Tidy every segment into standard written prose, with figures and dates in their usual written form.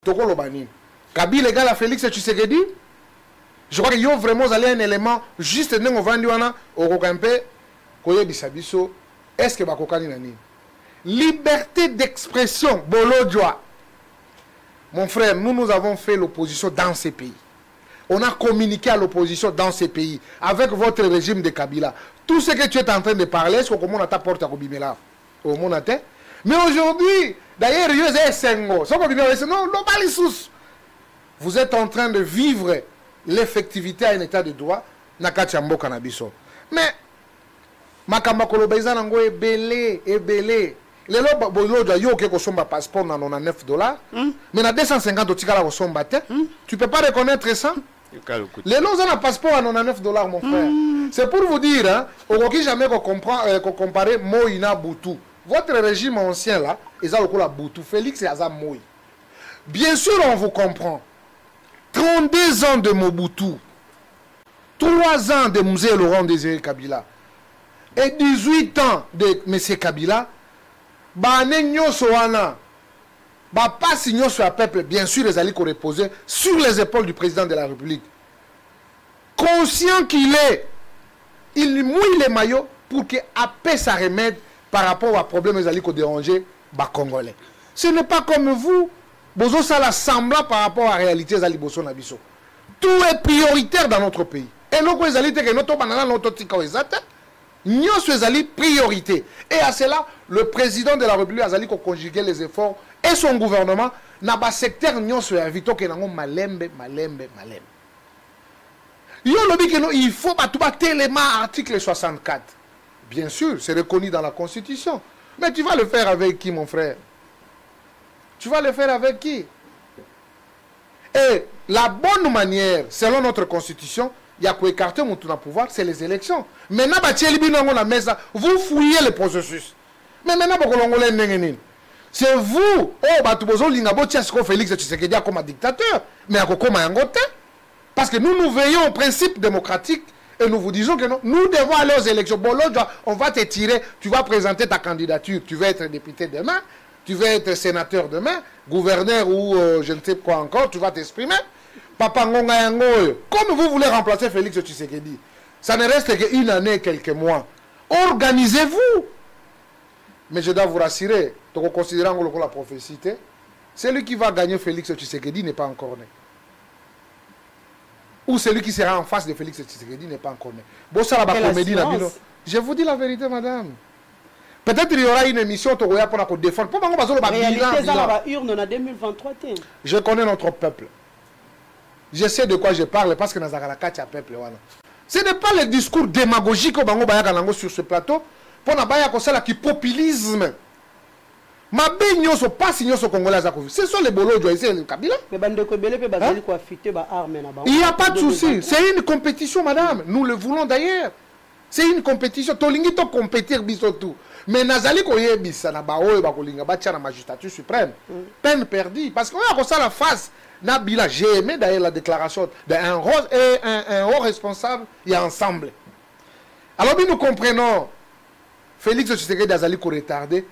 Tokolobani. Kabila égale à Félix Tshisekedi. Je crois qu'il y a vraiment un élément juste dans le Vandiwana, au Rokampe, Koye Bisabiso, est-ce que Bakokani Nani? Liberté d'expression, Bolodjoa. Mon frère, nous avons fait l'opposition dans ces pays. On a communiqué à l'opposition dans ces pays, avec votre régime de Kabila. Tout ce que tu es en train de parler, c'est comment on t'apporte à Kobimela. Au monde. Mais aujourd'hui, d'ailleurs, vous êtes en train de vivre l'effectivité à un état de droit. Nakachambo Kanabiso. Mais, Makamba Kolobaisa Nango est belé, est belé. Les lois, il y a un passeport dans $9. Mais dans 250 tu ne peux pas reconnaître ça. Les lois ont un passeport à $9, mon frère. C'est pour vous dire, hein, on ne peut jamais comparer Moïna Boutou. Votre régime ancien là, ils ont la Boutou. Félix et Azam Moï. Bien sûr, on vous comprend. 32 ans de Mobutu. 3 ans de Musée Laurent Désiré Kabila. Et 18 ans de M. Kabila. Bane nyoso wana ba passe nyoso à peuple bien sûr les alliés qu'on reposer sur les épaules du président de la République, conscient qu'il est, il mouille les maillots pour que après ça remède par rapport à problème les alliés qu'on déranger ba congolais. Ce n'est pas comme vous bozo ça la semblant par rapport à la réalité des alliés boso nabiso. Tout est prioritaire dans notre pays et nous les alliés que notre banana notre tika exact. Nous sommes priorité. Et à cela, le président de la République a conjugué les efforts et son gouvernement n'a pas secteur nous sommes invités que nous malembe. Il faut pas tellement article 64. Bien sûr, c'est reconnu dans la Constitution. Mais tu vas le faire avec qui, mon frère? Tu vas le faire avec qui? Et la bonne manière, selon notre Constitution, il y a qu'à écarter mon tour à pouvoir, c'est les élections. Maintenant, vous fouillez le processus. Mais maintenant, c'est vous, Félix Tshisekedi comme un dictateur, mais comme un gote. Parce que nous veillons au principe démocratique et nous vous disons que non, nous devons aller aux élections. Bon, là, on va te tirer, tu vas présenter ta candidature, tu vas être député demain, tu vas être sénateur demain, gouverneur ou je ne sais quoi encore, tu vas t'exprimer. Papa Ngonga Yangoyo, comme vous voulez remplacer Félix Tshisekedi, ça ne reste qu'une année et quelques mois. Organisez-vous. Mais je dois vous rassurer, considérant la prophétie, celui qui va gagner Félix Tshisekedi n'est pas encore né. Ou celui qui sera en face de Félix Tshisekedi n'est pas encore né. Bon, ça, je vous dis la vérité, madame. Peut-être qu'il y aura une émission pour défendre. Je connais notre peuple. Je sais de quoi je parle parce que nous avons un peuple. Ce n'est pas le discours démagogique sur ce plateau pour nous qui populisme. Ce sont les bolos de Kabila. Il n'y a pas de souci. C'est une compétition, madame. Nous le voulons d'ailleurs. C'est une compétition. Tolingi to compétir bisotou. Mais Nazali koye bisa na baoye bakolinga batia na magistrature suprême. Peine perdue parce qu'on a ça la face. Nabila, j'ai aimé d'ailleurs la déclaration d'un rose et un haut responsable et ensemble. Alors nous comprenons Félix Tshisekedi d'Azali ko retardé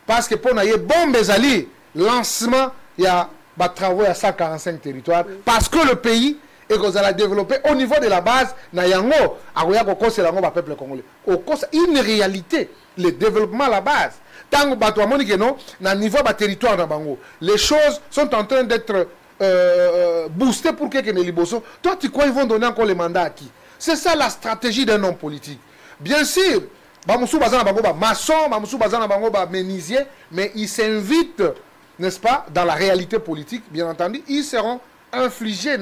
parce que pour naie bombe Azali lancement il y a travaux à 145 territoires parce que le pays et qu'on a développé au niveau de la base na yango akoya ko c'est la ngomba peuple congolais. Une réalité, le développement à la base. Tant que moni que non na niveau ba territoire na bango, les choses sont en train d'être boosté pour quelqu'un de Liboso. Toi, tu crois qu'ils vont donner encore les mandats à qui? C'est ça la stratégie d'un homme politique. Bien sûr, menuisier, mais ils s'invitent, n'est-ce pas, dans la réalité politique, bien entendu, ils seront infligés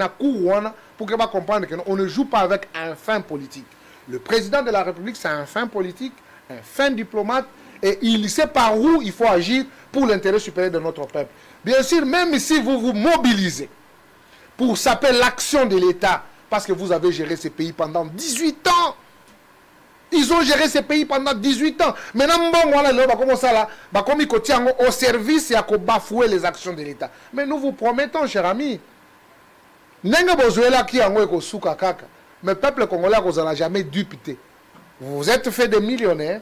pour que comprendre qu'on ne joue pas avec un fin politique. Le président de la République, c'est un fin politique, un fin diplomate, et il sait par où il faut agir pour l'intérêt supérieur de notre peuple. Bien sûr, même si vous vous mobilisez pour s'appeler l'action de l'État, parce que vous avez géré ces pays pendant 18 ans. Ils ont géré ces pays pendant 18 ans. Maintenant, au service et à bafouer les actions de l'État. Mais nous vous promettons, cher ami, mais le peuple congolais vous n'en a jamais dupité. Vous vous êtes fait des millionnaires.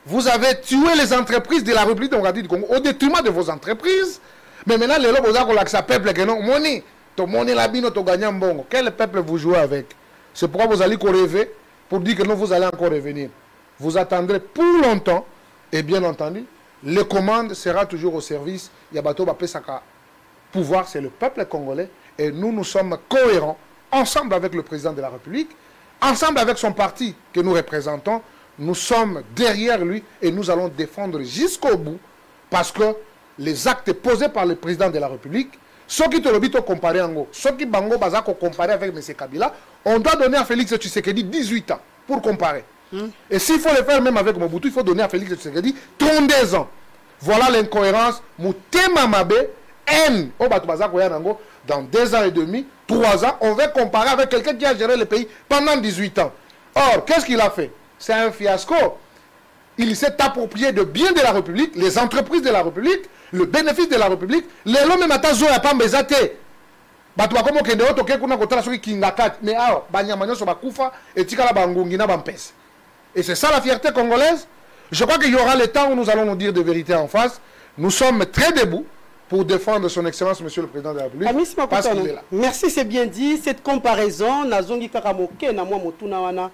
Vous avez tué les entreprises de la République démocratique du Congo au détriment de vos entreprises. Mais maintenant, les lobes, vous avez un peuple que non, moni, to moni la bino, to gagnant bon. Quel peuple vous jouez avec? C'est pourquoi vous allez rêver pour dire que non, vous allez encore revenir. Vous attendrez pour longtemps, et bien entendu, les commandes sera toujours au service. Yabato Bapesaka. Pouvoir, c'est le peuple congolais, et nous sommes cohérents, ensemble avec le président de la République, ensemble avec son parti que nous représentons. Nous sommes derrière lui et nous allons défendre jusqu'au bout, parce que les actes posés par le président de la République, ceux qui te le disent comparer en ceux qui bango bazako comparer avec M. Kabila, on doit donner à Félix Tshisekedi 18 ans pour comparer. Et s'il faut le faire même avec Mobutu, il faut donner à Félix Tshisekedi 32 ans. Voilà l'incohérence. Moutema Mabe, N, dans 2 ans et demi, 3 ans, on va comparer avec quelqu'un qui a géré le pays pendant 18 ans. Or, qu'est-ce qu'il a fait? C'est un fiasco. Il s'est approprié de biens de la République, les entreprises de la République, le bénéfice de la République. Les hommes même à zo ya pamba ezate. Batu bakomo kende oto ke kuna kotala soki kingakat. Mais ah, banyamanyo so bakufa et tikala bangungi na bampese. Et c'est ça la fierté congolaise. Je crois qu'il y aura le temps où nous allons nous dire de vérité en face. Nous sommes très debout pour défendre son excellence, monsieur le président de la République. Parce qu'il est là. Merci, c'est bien dit. Cette comparaison, Nazongi Karamoke, Namwa Motunawana,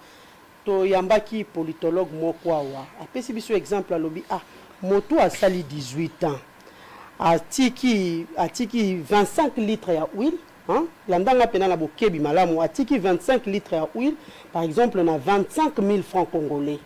Toyambaki, politologue Mokwawa. Après, si vous exemple à l'objet, Moto a sali 18 ans. Atiki 25 litres à huile. L'andanga penala bokebi malamu. Atiki 25 litres à huile. Par exemple, on a 25 000 francs congolais.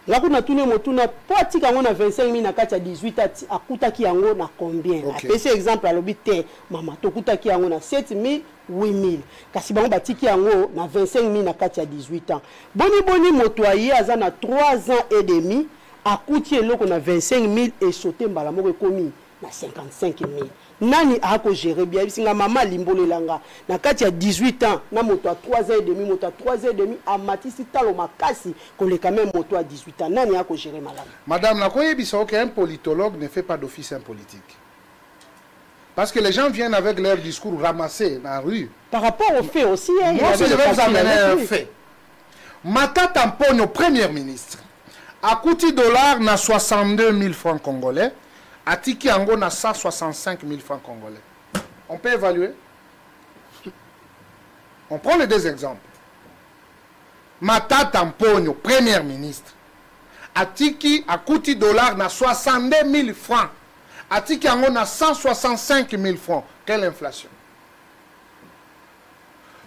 Là, on a tourné Motuna, pour Atika, on a 25 000 à 18 à Koutaki Yango, na combien? Après, c'est exemple à l'obité, Maman, Tokoutaki Yango, na 7 000, 8 000. Kassiban Batiki Yango, na 25 000 à 18 ans. Boni Motoyer, à 3 ans et demi, à Koutier, on a 25 000 et sauté Mbalamo commis, na 55 000. Nani a géré bien, singa maman limbole langa. Na kati ya 18 ans, na moto à 3 ans et demi, moto à 3 ans et demi, à Matisi Talo Makasi, qu'on est quand même moto à 18 ans. Nani a géré madame. Madame, la croyez qu'un politologue ne fait pas d'office un politique. Parce que les gens viennent avec leur discours ramassés dans la rue. Par rapport aux faits aussi, hein, moi, je vais vous amener un fait. Mata Tamponyo, premier ministre, a coûté $, na 62 000 francs congolais. Atiki Ango na 165 000 francs congolais. On peut évaluer. On prend les 2 exemples. Mata Tamponyo, premier ministre. Atiki a coûté $, na 62 000 francs. Atiki Ango na 165 000 francs. Quelle inflation?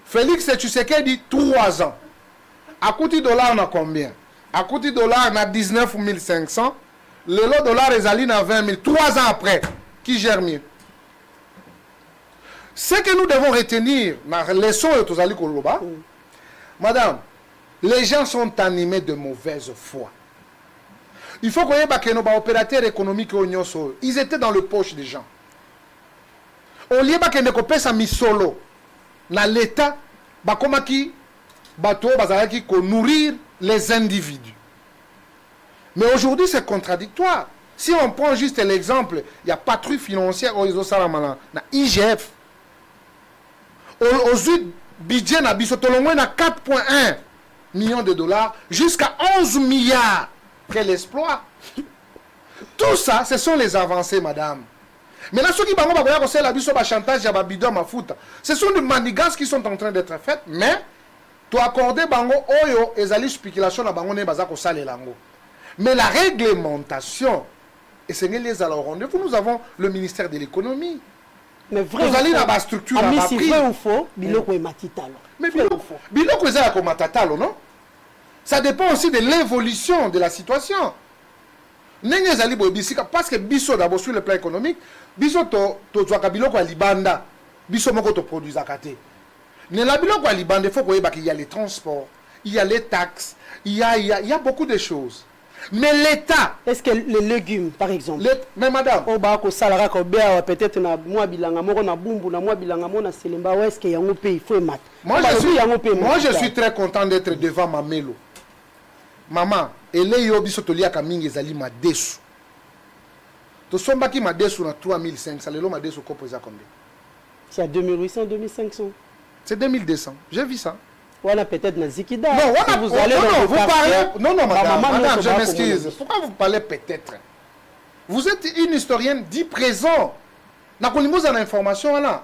Félix Tshisekedi 3 ans. A coûté $, na combien? A coûté $, na 19 500. Le lot dollar est allé à 20 000. 3 ans après, qui gère mieux? Ce que nous devons retenir dans la leçon de Tozali Koloba, madame, les gens sont animés de mauvaise foi. Il faut qu'on ait que nos opérateurs économiques, ils étaient dans le poche des gens. Au lieu que nous ayons mis solo dans l'État, comment qui nourrir les individus. Mais aujourd'hui, c'est contradictoire. Si on prend juste l'exemple, il y a patrouille financière au IGF. Aujourd'hui, budget na bisotolongwe na 4,1 millions de $, jusqu'à 11 milliards. Quel exploit! Tout ça, ce sont les avancées, madame. Maintenant, ceux qui ont la biso chantage, ce sont des manigances qui sont en train d'être faites, mais tu accorder bango oyo ezali spéculation na bango ne bazako sale lango. Mais la réglementation, et c'est les alors rendez-vous, nous avons le ministère de l'économie. Mais vrai, vous allez dans la structure à si vrai ou faux, biloko est matitalo. Mais biloko est comme matatalo, non? Ça dépend aussi de l'évolution de la situation. Parce que biso d'abord sur le plan économique, biso to biloko à libanda, biso moko to produit à côté. Mais la biloko à libanda, il faut qu'il y a les transports, il y a les taxes, il y a beaucoup de choses. Mais l'État... Est-ce que les légumes, par exemple... Mais madame... Peut-être est-ce qu'il y a un pays, il faut mat. Moi, je suis très content d'être devant ma mélo. Maman, elle est yobi sotolia kamingi zali madesu. To somba ki madesu na 3500, lelo madesu kopo za combien? C'est à 2800, 2500. C'est 2200. J'ai vu ça. Voilà, peut-être dans Zikida. Non, voilà, si vous allez vous parlez... Non, madame, je m'excuse. Comment... Pourquoi vous parlez peut-être? Vous êtes une historienne dit présent. Na kolimboza na information là.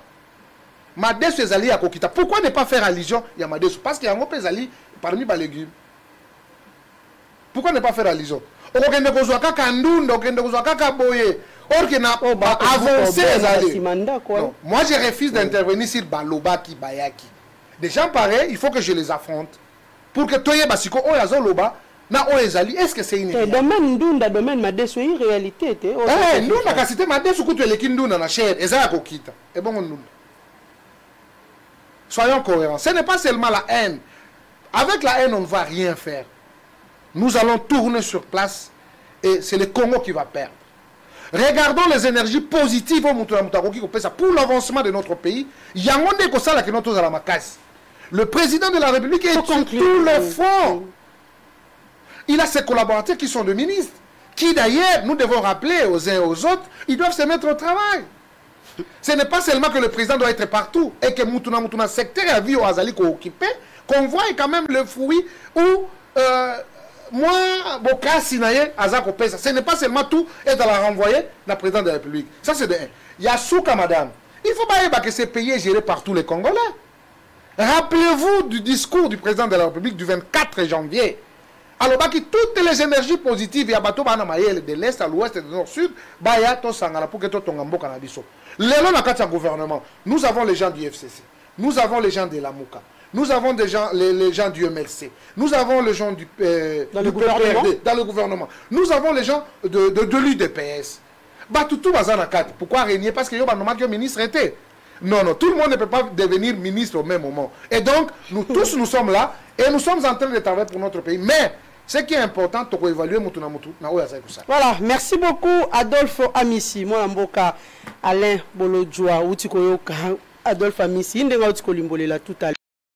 Madesu ezali ya kokita. Pourquoi ne pas faire allusion ya Madesu? Parce qu'il y a un peu ezali parmi les légumes. Pourquoi ne pas faire allusion? Okende kozwa kaka ndunda, okende kozwa kaka boye. Or que na avancé ezali. Moi je refuse d'intervenir sur Baloba qui Bayaki. Des gens pareils, il faut que je les affronte pour que toye basiko o yazo loba na o ezali. Est-ce que c'est une réalité? Domaine ndunda, domaine Madesu une réalité te. Eh ndunda kasite Madesu kutu eleki ndunda na cher ezali kokita. Et bon ndunda. Soyons cohérents. Ce n'est pas seulement la haine. Avec la haine, on ne va rien faire. Nous allons tourner sur place et c'est le Congo qui va perdre. Regardons les énergies positives pour l'avancement de notre pays. Le président de la République est sur tout le front. Il a ses collaborateurs qui sont des ministres, qui d'ailleurs, nous devons rappeler aux uns et aux autres, ils doivent se mettre au travail. Ce n'est pas seulement que le président doit être partout et que Mutuna secteur à vie au Azali occupé, qu'on voit quand même le fruit où moi, ce n'est pas seulement tout et de la renvoyer dans le président de la République. Ça, c'est de un. Il y a Souka, madame. Il ne faut pas que ces pays est géré par tous les Congolais. Rappelez-vous du discours du président de la République du 24 janvier. Alors, toutes les énergies positives, il y a de l'Est à l'Ouest et du Nord-Sud, le gouvernement. Nous avons les gens du FCC. Nous avons les gens de la Mouka. Nous avons des gens, les gens du MLC. Nous avons les gens du PPRD, dans le gouvernement. Nous avons les gens de l'UDPS. Pourquoi régner? Parce que le ministre était. Non, non, tout le monde ne peut pas devenir ministre au même moment. Et donc, nous tous, nous sommes là et nous sommes en train de travailler pour notre pays. Mais, ce qui est important, c'est d'évaluer Mutuna. Voilà, merci beaucoup Adolphe Amissi. Moi, Mboka Alain Bolodjoa, Adolphe Amissi, tout à l'heure.